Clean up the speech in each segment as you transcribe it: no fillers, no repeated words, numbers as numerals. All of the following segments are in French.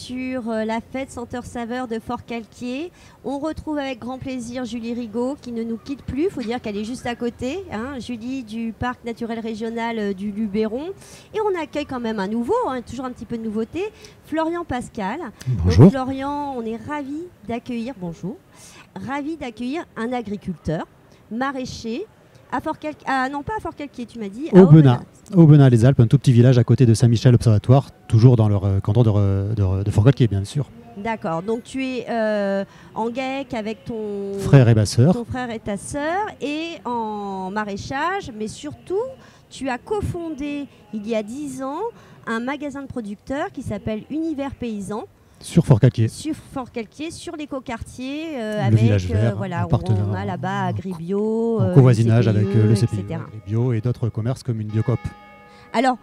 sur la fête Senteur-Saveur de Fort-Calquier. On retrouve avec grand plaisir Julie Rigaud qui ne nous quitte plus. Il faut dire qu'elle est juste à côté. Hein. Julie du Parc naturel régional du Luberon. Et on accueille quand même un nouveau, toujours un petit peu de nouveauté, Florian Pascal. Bonjour. Donc, Florian, on est ravis d'accueillir, bonjour, ravis d'accueillir un agriculteur, maraîcher, à Fort-Calquier, non pas à Fort-Calquier, tu m'as dit, à Aubenas. Aubenas-les-Alpes, un tout petit village à côté de Saint-Michel Observatoire, toujours dans leur canton de Fort-Calquier, bien sûr. D'accord, donc tu es en GAEC avec ton frère et ma sœur. Ton frère et ta sœur, et en maraîchage, mais surtout, tu as cofondé il y a 10 ans un magasin de producteurs qui s'appelle Univers Paysan. Sur Fort-Calquier. Sur Fort-Calquier, sur l'éco-quartier, avec village vert, voilà, on a là-bas Agribio, en covoisinage avec le CPE, CPE, Agribio et d'autres commerces comme une Biocoop. Alors,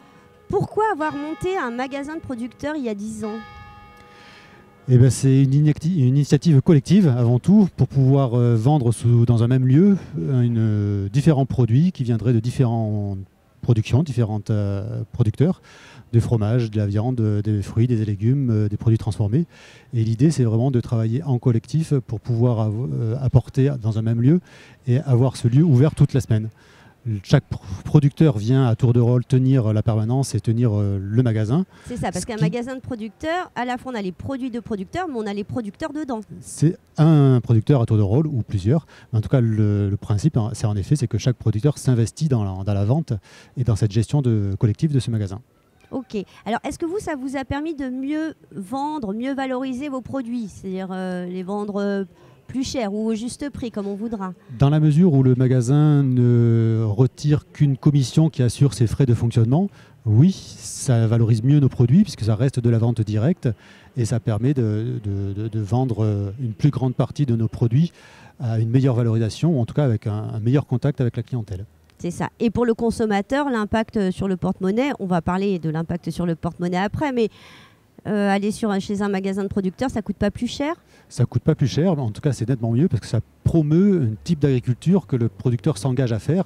pourquoi avoir monté un magasin de producteurs il y a 10 ans ? Eh ben, c'est une initiative collective avant tout pour pouvoir vendre dans un même lieu différents produits qui viendraient de différentes productions, différents producteurs, de fromage, de la viande, des fruits, des légumes, des produits transformés. Et l'idée, c'est vraiment de travailler en collectif pour pouvoir apporter dans un même lieu et avoir ce lieu ouvert toute la semaine. Chaque producteur vient à tour de rôle tenir la permanence et tenir le magasin. C'est ça, parce qu'un magasin de producteurs, à la fois on a les produits de producteurs, mais on a les producteurs dedans. C'est un producteur à tour de rôle ou plusieurs. Mais en tout cas, le principe, c'est que chaque producteur s'investit dans la vente et dans cette gestion collective de ce magasin. Ok. Alors, est-ce que ça vous a permis de mieux vendre, mieux valoriser vos produits, c'est-à-dire les vendre plus cher ou au juste prix, comme on voudra? Dans la mesure où le magasin ne retire qu'une commission qui assure ses frais de fonctionnement, oui, ça valorise mieux nos produits puisque ça reste de la vente directe et ça permet de vendre une plus grande partie de nos produits à une meilleure valorisation ou en tout cas avec un meilleur contact avec la clientèle. C'est ça. Et pour le consommateur, l'impact sur le porte-monnaie, on va parler de l'impact sur le porte-monnaie après, mais aller chez un magasin de producteurs, ça ne coûte pas plus cher? Ça ne coûte pas plus cher, mais en tout cas c'est nettement mieux parce que ça promeut un type d'agriculture que le producteur s'engage à faire.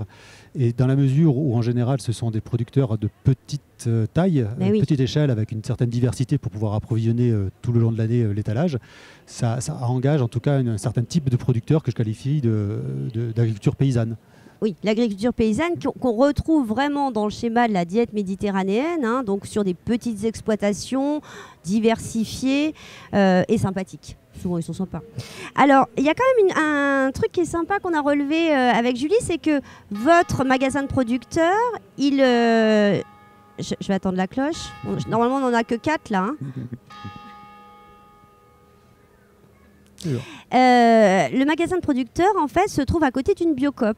Et dans la mesure où en général ce sont des producteurs de petite taille, petite échelle avec une certaine diversité pour pouvoir approvisionner tout le long de l'année l'étalage, ça engage en tout cas un certain type de producteur que je qualifie d'agriculture paysanne. Oui, l'agriculture paysanne qu'on retrouve vraiment dans le schéma de la diète méditerranéenne, donc sur des petites exploitations diversifiées et sympathiques. Souvent, ils sont sympas. Alors, il y a quand même un truc qui est sympa qu'on a relevé avec Julie, c'est que votre magasin de producteurs, je vais attendre la cloche. Normalement, on n'en a que 4 là. Le magasin de producteurs, en fait, se trouve à côté d'une Biocoop.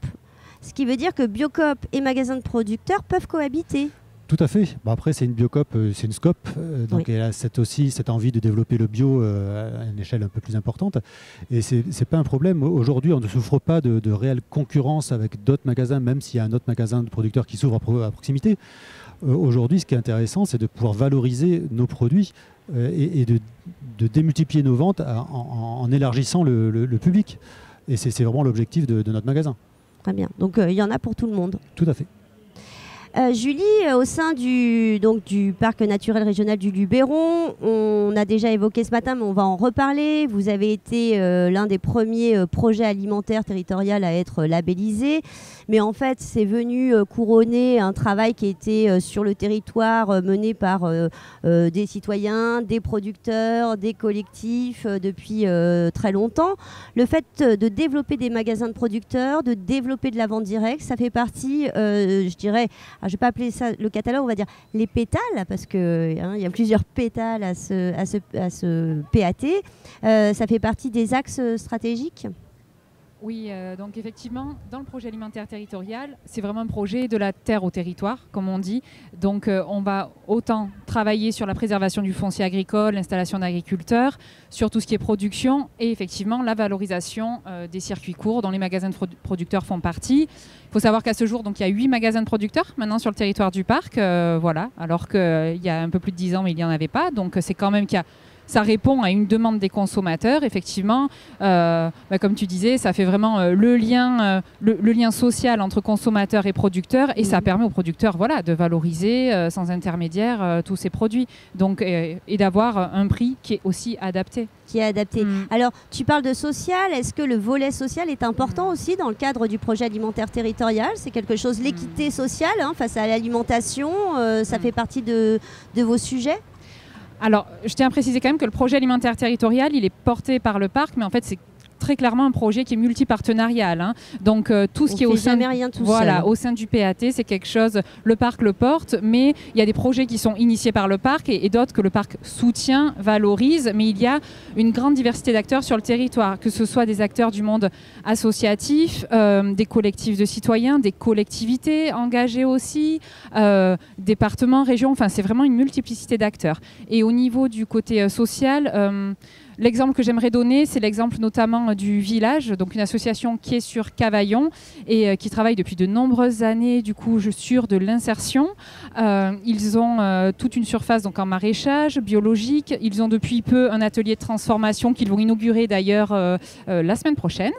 Ce qui veut dire que Biocoop et magasin de producteurs peuvent cohabiter. Tout à fait. Bon, après, c'est une Biocoop, c'est une SCOP, donc elle a cette envie de développer le bio à une échelle un peu plus importante. Et c'est pas un problème. Aujourd'hui, on ne souffre pas de réelle concurrence avec d'autres magasins, même s'il y a un autre magasin de producteurs qui s'ouvre à proximité. Aujourd'hui, ce qui est intéressant, c'est de pouvoir valoriser nos produits et de démultiplier nos ventes en élargissant le public. Et c'est vraiment l'objectif de notre magasin. Très bien. Donc, il y en a pour tout le monde. Tout à fait. Julie, au sein du Parc naturel régional du Luberon, on a déjà évoqué ce matin, mais on va en reparler. Vous avez été l'un des premiers projets alimentaires territoriaux à être labellisé. Mais en fait, c'est venu couronner un travail qui était sur le territoire mené par des citoyens, des producteurs, des collectifs depuis très longtemps. Le fait de développer des magasins de producteurs, de développer de la vente directe, ça fait partie, je dirais, je ne vais pas appeler ça le catalogue, on va dire les pétales, parce qu'il y a plusieurs pétales à ce PAT. Ça fait partie des axes stratégiques ? Oui, donc effectivement, dans le projet alimentaire territorial, c'est vraiment un projet de la terre au territoire, comme on dit. Donc on va autant travailler sur la préservation du foncier agricole, l'installation d'agriculteurs, sur tout ce qui est production et effectivement la valorisation des circuits courts dont les magasins de producteurs font partie. Il faut savoir qu'à ce jour, donc, il y a 8 magasins de producteurs maintenant sur le territoire du parc, voilà, alors qu'il y a un peu plus de 10 ans, mais il n'y en avait pas. Donc c'est quand même qu'il y a ça répond à une demande des consommateurs, effectivement. Comme tu disais, ça fait vraiment le lien social entre consommateurs et producteurs, et ça permet aux producteurs de valoriser sans intermédiaire tous ces produits, donc, et d'avoir un prix qui est aussi adapté. Alors, tu parles de social. Est-ce que le volet social est important aussi dans le cadre du projet alimentaire territorial? C'est quelque chose, l'équité sociale face à l'alimentation, ça fait partie de vos sujets? Alors, je tiens à préciser quand même que le projet alimentaire territorial, il est porté par le parc, mais en fait, c'est très clairement un projet qui est multipartenarial. Donc tout ce qui est au sein du PAT, c'est quelque chose, le parc le porte, mais il y a des projets qui sont initiés par le parc et d'autres que le parc soutient, valorise, mais il y a une grande diversité d'acteurs sur le territoire, que ce soit des acteurs du monde associatif, des collectifs de citoyens, des collectivités engagées aussi, départements, régions, enfin c'est vraiment une multiplicité d'acteurs. Et au niveau du côté social, l'exemple que j'aimerais donner, c'est l'exemple notamment du Village, donc une association qui est sur Cavaillon et qui travaille depuis de nombreuses années sur de l'insertion. Ils ont toute une surface donc en maraîchage biologique. Ils ont depuis peu un atelier de transformation qu'ils vont inaugurer d'ailleurs la semaine prochaine.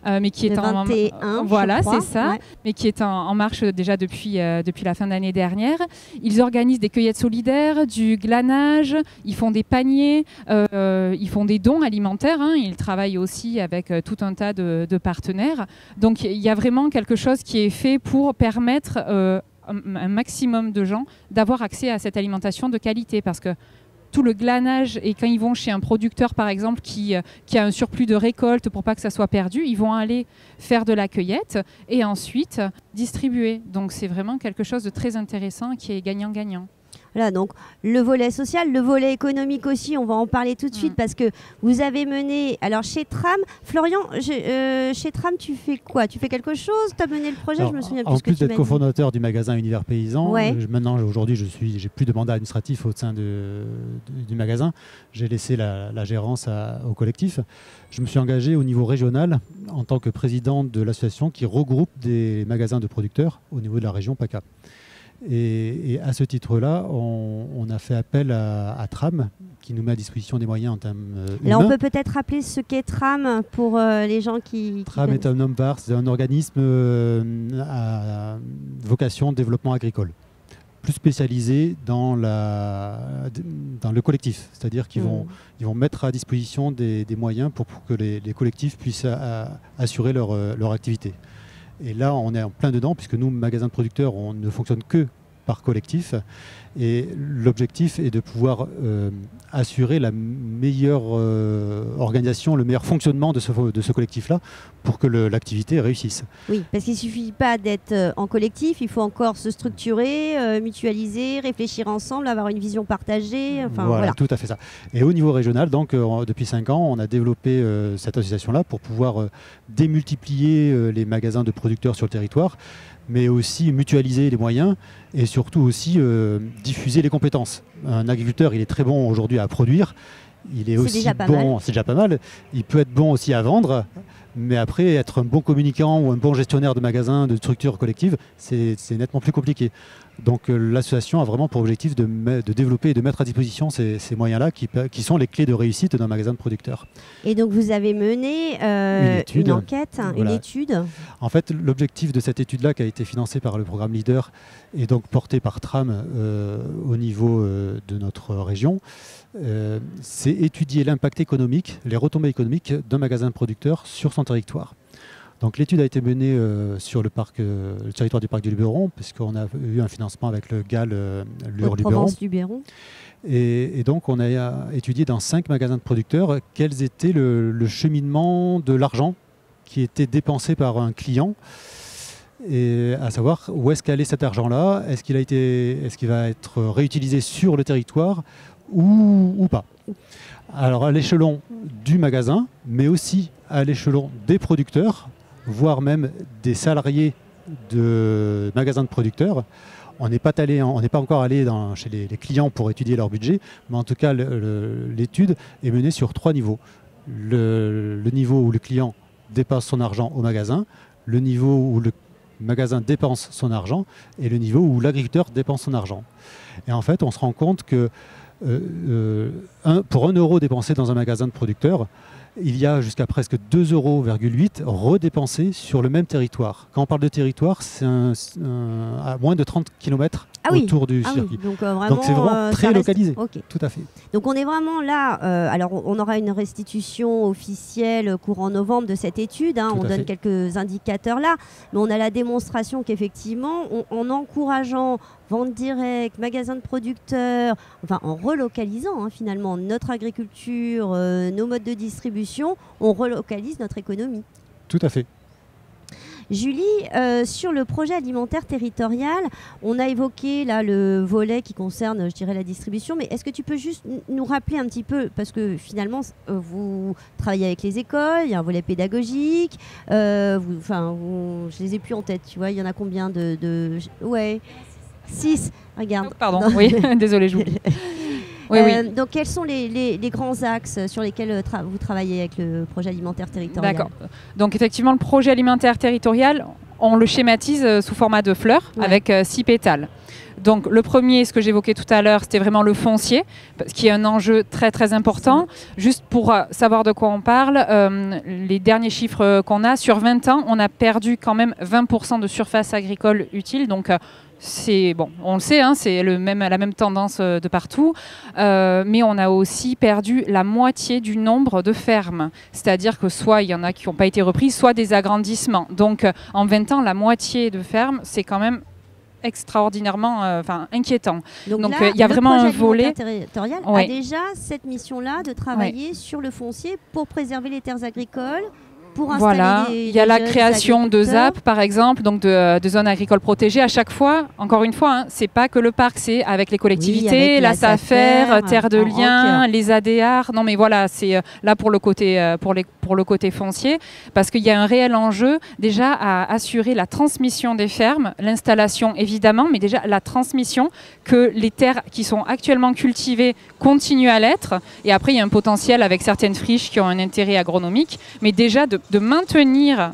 Mais qui est en 21, c'est ça, mais qui est en marche déjà depuis la fin d'année dernière. Ils organisent des cueillettes solidaires, du glanage, ils font des paniers, ils font des dons alimentaires, ils travaillent aussi avec tout un tas de partenaires. Donc il y a vraiment quelque chose qui est fait pour permettre un maximum de gens d'avoir accès à cette alimentation de qualité, parce que tout le glanage, et quand ils vont chez un producteur par exemple qui a un surplus de récolte, pour pas que ça soit perdu, ils vont aller faire de la cueillette et ensuite distribuer. Donc c'est vraiment quelque chose de très intéressant qui est gagnant-gagnant. Voilà, donc le volet social, le volet économique aussi, on va en parler tout de suite parce que vous avez mené, alors chez Tram, Florian, chez Tram tu fais quoi? Tu fais quelque chose? Tu as mené le projet? Alors, je me souviens plus. En plus d'être cofondateur du magasin Univers Paysan, maintenant aujourd'hui j'ai plus de mandat administratif au sein du magasin, j'ai laissé la gérance au collectif. Je me suis engagé au niveau régional en tant que président de l'association qui regroupe des magasins de producteurs au niveau de la région PACA. Et à ce titre-là, on a fait appel à Tram, qui nous met à disposition des moyens en termes humains. Là, on peut peut-être rappeler ce qu'est Tram pour les gens qui... Tram est un homme VAR, c'est un organisme à vocation de développement agricole, plus spécialisé dans le collectif. C'est-à-dire qu'ils vont mettre à disposition des moyens pour que les collectifs puissent assurer leur activité. Et là, on est en plein dedans, puisque nous, magasin de producteurs, on ne fonctionne que par collectif. Et l'objectif est de pouvoir assurer la meilleure organisation, le meilleur fonctionnement de ce collectif-là pour que l'activité réussisse. Oui, parce qu'il ne suffit pas d'être en collectif, il faut encore se structurer, mutualiser, réfléchir ensemble, avoir une vision partagée. Enfin, voilà, tout à fait ça. Et au niveau régional, donc, depuis 5 ans, on a développé cette association-là pour pouvoir démultiplier les magasins de producteurs sur le territoire, mais aussi mutualiser les moyens et surtout aussi diffuser les compétences. Un agriculteur, il est très bon aujourd'hui à produire, il est aussi bon, c'est déjà pas mal, il peut être bon aussi à vendre, mais après, être un bon communicant ou un bon gestionnaire de magasins, de structures collectives, c'est nettement plus compliqué. Donc l'association a vraiment pour objectif de développer et de mettre à disposition ces moyens-là qui sont les clés de réussite d'un magasin de producteurs. Et donc vous avez mené une enquête, une étude. En fait, l'objectif de cette étude-là, qui a été financée par le programme Leader et donc portée par Tram au niveau de notre région, c'est étudier l'impact économique, les retombées économiques d'un magasin de producteurs sur son territoire. Donc l'étude a été menée sur le territoire du parc du Luberon, puisqu'on a eu un financement avec le GAL Luberon. Et donc on a étudié dans 5 magasins de producteurs quels était le cheminement de l'argent qui était dépensé par un client, et à savoir où est-ce qu'allait cet argent-là, est-ce qu'il va être réutilisé sur le territoire ou pas. Alors à l'échelon du magasin, mais aussi à l'échelon des producteurs, voire même des salariés de magasins de producteurs. On n'est pas encore allé chez les clients pour étudier leur budget, mais en tout cas l'étude est menée sur 3 niveaux. Le niveau où le client dépense son argent au magasin, le niveau où le magasin dépense son argent et le niveau où l'agriculteur dépense son argent. Et en fait, on se rend compte que pour 1 euro dépensé dans un magasin de producteur, il y a jusqu'à presque 2,8 euros redépensés sur le même territoire. Quand on parle de territoire, c'est à moins de 30 km autour du circuit. Donc c'est vraiment très localisé. Okay. Tout à fait. Donc on est vraiment là. Alors on aura une restitution officielle courant novembre de cette étude. On donne quelques indicateurs là. Mais on a la démonstration qu'effectivement, en encourageant vente directe, magasins de producteurs, enfin en relocalisant finalement notre agriculture, nos modes de distribution, on relocalise notre économie. Tout à fait. Julie, sur le projet alimentaire territorial, on a évoqué là le volet qui concerne, je dirais, la distribution, mais est-ce que tu peux juste nous rappeler un petit peu, parce que finalement, vous travaillez avec les écoles, il y a un volet pédagogique, je les ai plus en tête, tu vois, il y en a combien Ouais, 6, regarde. Oh, pardon, oui, désolée, j'oublie. Oui. Donc, quels sont les grands axes sur lesquels vous travaillez avec le projet alimentaire territorial? D'accord. Donc, effectivement, le projet alimentaire territorial, on le schématise sous format de fleurs avec 6 pétales. Donc, le premier, ce que j'évoquais tout à l'heure, c'était vraiment le foncier, qui est un enjeu très, très important. Juste pour savoir de quoi on parle, les derniers chiffres qu'on a, sur 20 ans, on a perdu quand même 20% de surface agricole utile. Donc, c'est bon, on le sait, c'est la même tendance de partout, mais on a aussi perdu la moitié du nombre de fermes. C'est-à-dire que soit il y en a qui n'ont pas été reprises, soit des agrandissements. Donc en 20 ans, la moitié de fermes, c'est quand même extraordinairement inquiétant. Donc il y a vraiment un volet territorial a déjà cette mission-là de travailler sur le foncier pour préserver les terres agricoles. Voilà, il y a la création de ZAP par exemple, donc de zones agricoles protégées. À chaque fois, encore une fois, c'est pas que le parc, c'est avec les collectivités, avec la SAFER, Terre de Liens, les ADR. Non mais voilà, c'est là pour le côté foncier, parce qu'il y a un réel enjeu déjà à assurer la transmission des fermes, l'installation évidemment, mais déjà la transmission, que les terres qui sont actuellement cultivées continuent à l'être. Et après, il y a un potentiel avec certaines friches qui ont un intérêt agronomique, mais déjà de maintenir,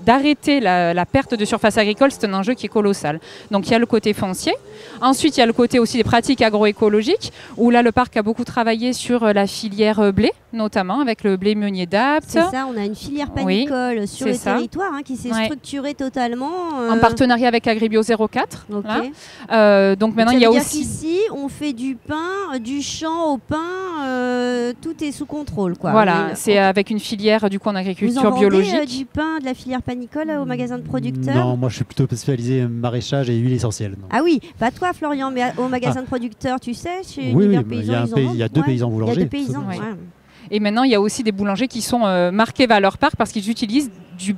d'arrêter la perte de surface agricole, c'est un enjeu qui est colossal. Donc il y a le côté foncier. Ensuite, il y a le côté aussi des pratiques agroécologiques, où là, le parc a beaucoup travaillé sur la filière blé, notamment avec le blé meunier d'Apt. C'est ça, on a une filière panicole sur le territoire qui s'est structurée totalement. En partenariat avec Agribio 04. Okay. Donc maintenant, il y a aussi... Ici, on fait du pain, du champ au pain, tout est sous contrôle. Voilà, c'est avec une filière du coup en agriculture biologique. Vous en vendez du pain, de la filière panicole au magasin de producteurs? Non, moi je suis plutôt spécialisé maraîchage et huile essentielle. Donc. Ah oui, pas toi Florian, mais au magasin de producteurs, tu sais, chez oui, Paysans, il y a deux paysans boulangers. Il y a 2 paysans, Et maintenant, il y a aussi des boulangers qui sont marqués Valeur Parc parce qu'ils utilisent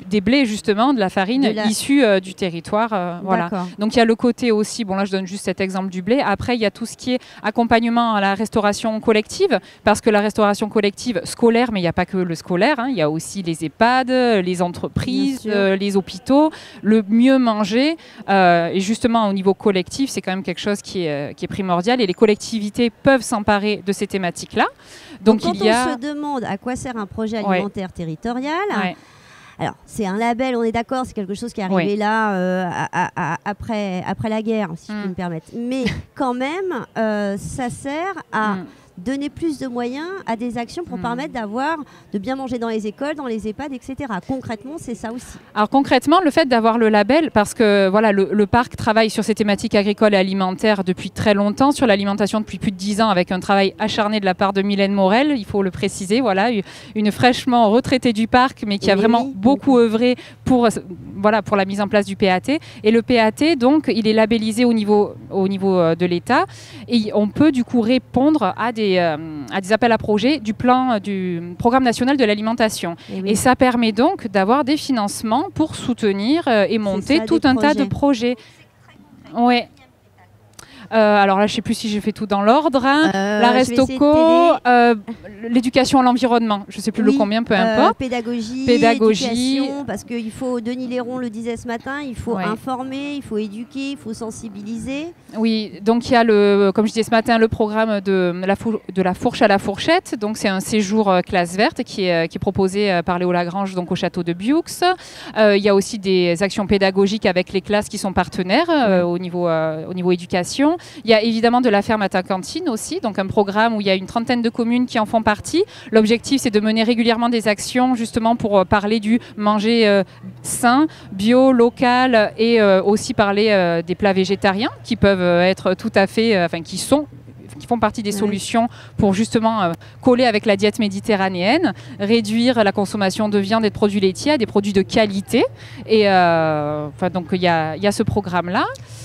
des blés, justement, de la farine issue du territoire. Voilà. Donc, il y a le côté aussi, bon là, je donne juste cet exemple du blé. Après, il y a tout ce qui est accompagnement à la restauration collective, parce que la restauration collective scolaire, mais il n'y a pas que le scolaire, il y a aussi les EHPAD, les entreprises, les hôpitaux, le mieux manger. Et justement, au niveau collectif, c'est quand même quelque chose qui est primordial. Et les collectivités peuvent s'emparer de ces thématiques-là. Donc quand on se demande à quoi sert un projet alimentaire territorial, alors c'est un label, on est d'accord, c'est quelque chose qui est arrivé là après la guerre, si je puis me permettre. Mais quand même, ça sert à donner plus de moyens à des actions pour permettre de bien manger dans les écoles, dans les EHPAD, etc. Concrètement, c'est ça aussi. Alors concrètement, le fait d'avoir le label, parce que voilà, le parc travaille sur ces thématiques agricoles et alimentaires depuis très longtemps, sur l'alimentation depuis plus de 10 ans, avec un travail acharné de la part de Mylène Morel, il faut le préciser, voilà, une fraîchement retraitée du parc, mais qui a vraiment beaucoup œuvré pour la mise en place du PAT. Et le PAT, donc, il est labellisé au niveau de l'État, et on peut du coup répondre à des appels à projets du programme national de l'alimentation. Et ça permet donc d'avoir des financements pour soutenir et monter tout un tas de projets. Ouais. Alors là, je ne sais plus si j'ai fait tout dans l'ordre. La Restoco, l'éducation à l'environnement, je ne sais plus le combien, peu importe. Pédagogie, éducation, parce qu'il faut, Denis Léron le disait ce matin, il faut informer, il faut éduquer, il faut sensibiliser. Oui, donc il y a, comme je disais ce matin, le programme de la fourche à la fourchette. Donc c'est un séjour classe verte qui est proposé par Léo Lagrange donc, au château de Bioux. Il y a aussi des actions pédagogiques avec les classes qui sont partenaires au niveau éducation. actions. Il y a évidemment de la ferme à ta cantine aussi, donc un programme où il y a une trentaine de communes qui en font partie. L'objectif, c'est de mener régulièrement des actions justement pour parler du manger sain, bio, local et aussi parler des plats végétariens qui peuvent être tout à fait, qui font partie des solutions pour justement coller avec la diète méditerranéenne, réduire la consommation de viande et de produits laitiers à des produits de qualité. Et donc il y a ce programme-là.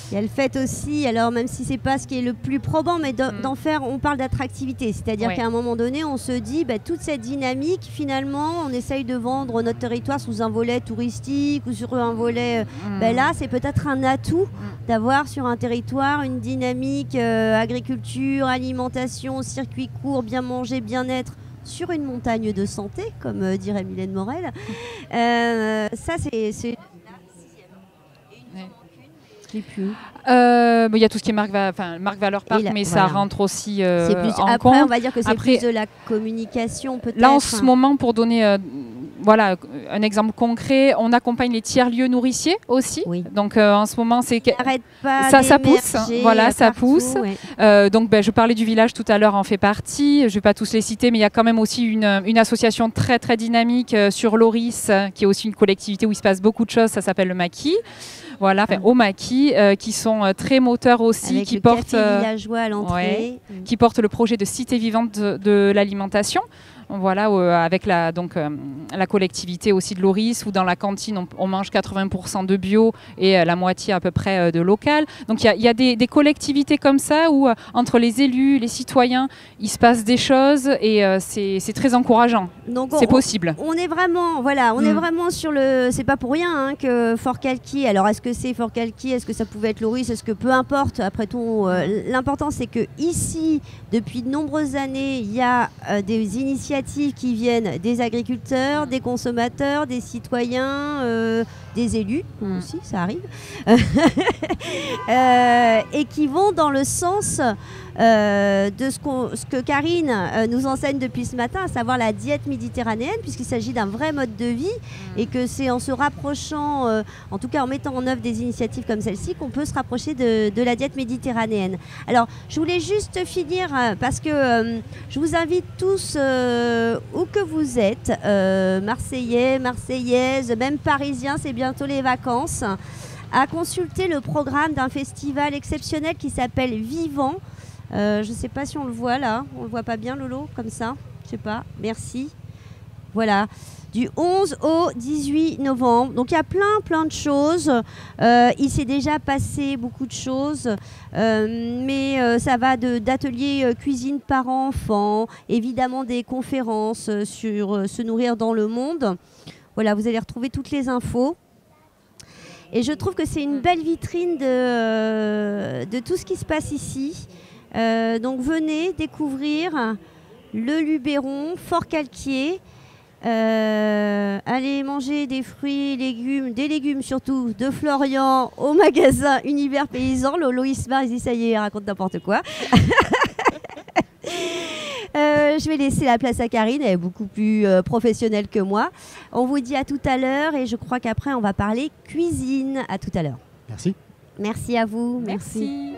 Il y a le fait aussi, alors même si c'est pas ce qui est le plus probant, mais d'en faire, on parle d'attractivité, c'est-à-dire qu'à un moment donné, on se dit, toute cette dynamique, finalement, on essaye de vendre notre territoire sous un volet touristique ou sur un volet, là, c'est peut-être un atout d'avoir sur un territoire une dynamique agriculture, alimentation, circuit court, bien manger, bien-être, sur une montagne de santé, comme dirait Mylène Morel. Ça, c'est... Il y a tout ce qui est marque Valeur Parc, mais ça rentre aussi en après, compte. On va dire que c'est plus de la communication peut-être. Là, en ce moment, pour donner un exemple concret, on accompagne les tiers-lieux nourriciers aussi. Oui. Donc en ce moment, ça pousse. Voilà, ça pousse. Ouais. Donc je parlais du village tout à l'heure, en fait partie. Je ne vais pas tous les citer, mais il y a quand même aussi une association très très dynamique sur Loris, qui est aussi une collectivité où il se passe beaucoup de choses. Ça s'appelle le Maquis. Voilà, au Maquis, qui sont très moteurs aussi, qui portent villageois à l'entrée, qui portent le projet de cité vivante de l'alimentation. Voilà, avec la collectivité aussi de Loris, où dans la cantine on mange 80% de bio et la moitié à peu près de local. Donc il y a des collectivités comme ça où entre les élus, les citoyens, il se passe des choses et c'est très encourageant. C'est possible. On est vraiment, on est vraiment sur le. C'est pas pour rien que Forcalquier. Alors est-ce que c'est Forcalquier, est-ce que ça pouvait être Loris, est-ce que peu importe. Après tout, l'important c'est que ici, depuis de nombreuses années, il y a des initiatives qui viennent des agriculteurs, des consommateurs, des citoyens, des élus aussi, ça arrive, et qui vont dans le sens de ce que Karine nous enseigne depuis ce matin, à savoir la diète méditerranéenne, puisqu'il s'agit d'un vrai mode de vie et que c'est en se rapprochant, en tout cas en mettant en œuvre des initiatives comme celle-ci, qu'on peut se rapprocher de la diète méditerranéenne. Alors, je voulais juste finir parce que je vous invite tous, où que vous êtes, Marseillais, Marseillaises, même Parisiens, c'est bientôt les vacances, à consulter le programme d'un festival exceptionnel qui s'appelle Vivant. Je ne sais pas si on le voit là, on le voit pas bien Lolo, comme ça, je sais pas, merci. Voilà, du 11 au 18 novembre, donc il y a plein de choses, il s'est déjà passé beaucoup de choses, mais ça va d'ateliers cuisine par enfant, évidemment des conférences sur se nourrir dans le monde. Voilà, vous allez retrouver toutes les infos. Et je trouve que c'est une belle vitrine de tout ce qui se passe ici. Donc venez découvrir le Luberon, Forcalquier. Allez manger des fruits, des légumes surtout, de Florian au magasin Univers Paysan. Lolo Ismar, il dit ça y est, il raconte n'importe quoi. Je vais laisser la place à Karine, elle est beaucoup plus professionnelle que moi. On vous dit à tout à l'heure et je crois qu'après on va parler cuisine. À tout à l'heure. Merci. Merci à vous. Merci.